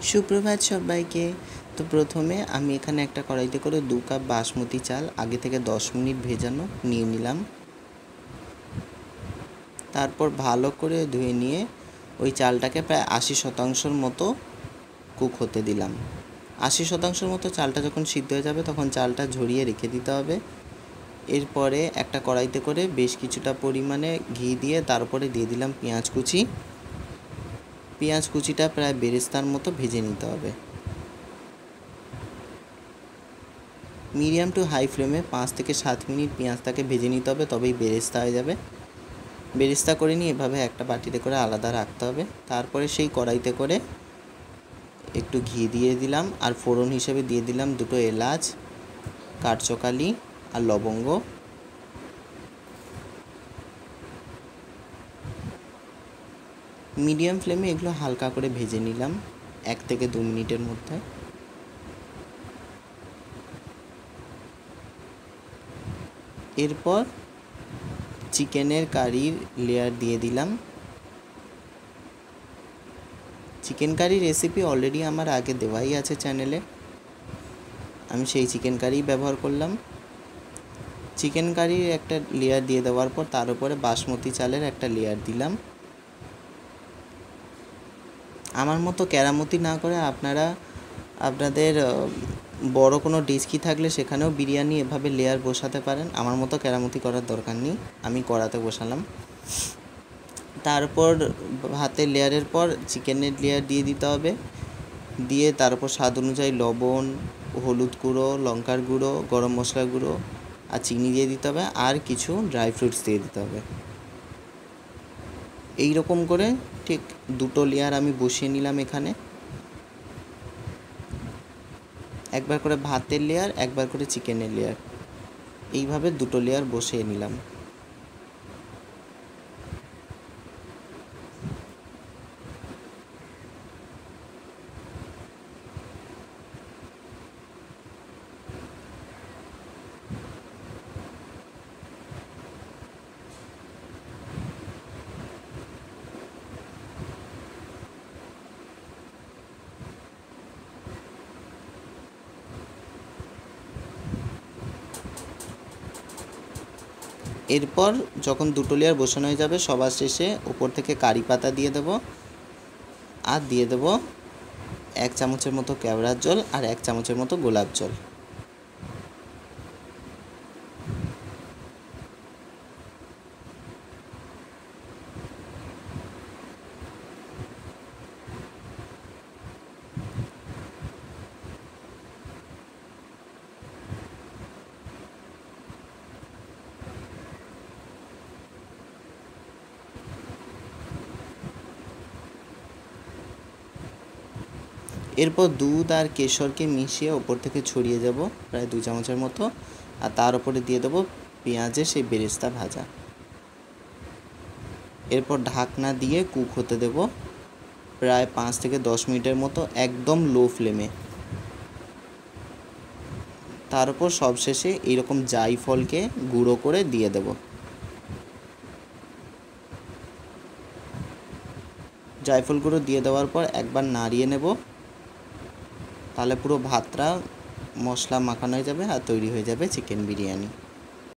সুপ্রভাত সবাইকে। তো প্রথমে আমি এখানে একটা কড়াইতে করে 2 কাপ বাসমতি চাল আগে থেকে 10 মিনিট ভেজানো নিয়ে নিলাম। তারপর ভালো করে ধুয়ে নিয়ে ওই চালটাকে প্রায় 80% মতো কুক হতে দিলাম। 80% মতো চালটা যখন সিদ্ধ হয়ে যাবে তখন চালটা ঝরিয়ে রেখে দিতে হবে। এরপরে একটা কড়াইতে করে বেশ কিছুটা পরিমাণে ঘি দিয়ে তারপরে দিয়ে দিলাম পেঁয়াজ কুচি। পেঁয়াজ কুচিটা প্রায় বেরেস্তার মতো ভেজে নিতে হবে। মিডিয়াম টু হাই ফ্লেমে 5 থেকে 7 মিনিট পেঁয়াজটাকে ভেজে নিতে হবে, তবেই বেরেস্তা হয়ে যাবে। বেরেস্তা করে নিয়ে এভাবে একটা বাটিতে করে আলাদা রাখতে হবে। তারপরে সেই কড়াইতে করে একটু ঘি দিয়ে দিলাম আর ফোড়ন হিসেবে দিয়ে দিলাম 2টো এলাচ, কাঠচোকালি আর লবঙ্গ। মিডিয়াম ফ্লেমে এগুলো হালকা করে ভেজে নিলাম 1 থেকে 2 মিনিটের মধ্যে। এরপর চিকেনের কারির লেয়ার দিয়ে দিলাম। চিকেন কারি রেসিপি অলরেডি আমার আগে দেওয়াই আছে চ্যানেলে, আমি সেই চিকেন কারি ব্যবহার করলাম। চিকেন কারির একটা লেয়ার দিয়ে দেওয়ার পর তার উপরে বাসমতি চালের একটা লেয়ার দিলাম। আমার মতো কেরামতি না করে আপনারা আপনাদের বড় কোনো ডেচকি থাকলে সেখানেও বিরিয়ানি এভাবে লেয়ার বসাতে পারেন। আমার মতো কেরামতি করার দরকার নেই, আমি কড়াতে বসালাম। তারপর ভাতের লেয়ারের পর চিকেনের লেয়ার দিয়ে দিতে হবে। দিয়ে তারপর স্বাদ অনুযায়ী লবণ, হলুদ গুঁড়ো, লঙ্কার গুঁড়ো, গরম মশলার গুঁড়ো আর চিনি দিয়ে দিতে হবে, আর কিছু ড্রাই ফ্রুটস দিয়ে দিতে হবে। এই রকম করে ঠিক 2টো লেয়ার আমি বসিয়ে নিলাম এখানে। একবার করে ভাতের লেয়ার, একবার করে চিকেনের লেয়ার, এইভাবে 2টো লেয়ার বসিয়ে নিলাম। এরপর যখন 2টো লেয়ার বসানো হয়ে যাবে সবার শেষে উপর থেকে কারি পাতা দিয়ে দেবো, আর দিয়ে দেবো 1 চামচের মতো কেওড়ার জল আর 1 চামচের মতো গোলাপ জল। এরপর দুধ আর কেশরকে মিশিয়ে ওপর থেকে ছড়িয়ে যাব প্রায় 2 চামচের মতো, আর তার উপরে দিয়ে দেবো পেঁয়াজের সেই বেরেস্তা ভাজা। এরপর ঢাকনা দিয়ে কুক হতে দেব প্রায় 5 থেকে 10 মিনিটের মতো একদম লো ফ্লেমে। তার উপর সবশেষে এইরকম জায়ফলকে গুঁড়ো করে দিয়ে দেব। জায়ফল গুঁড়ো দিয়ে দেওয়ার পর একবার নাড়িয়ে নেব, তাহলে পুরো ভাতটা মশলা মাখানো হয়ে যাবে আর তৈরি হয়ে যাবে চিকেন বিরিয়ানি।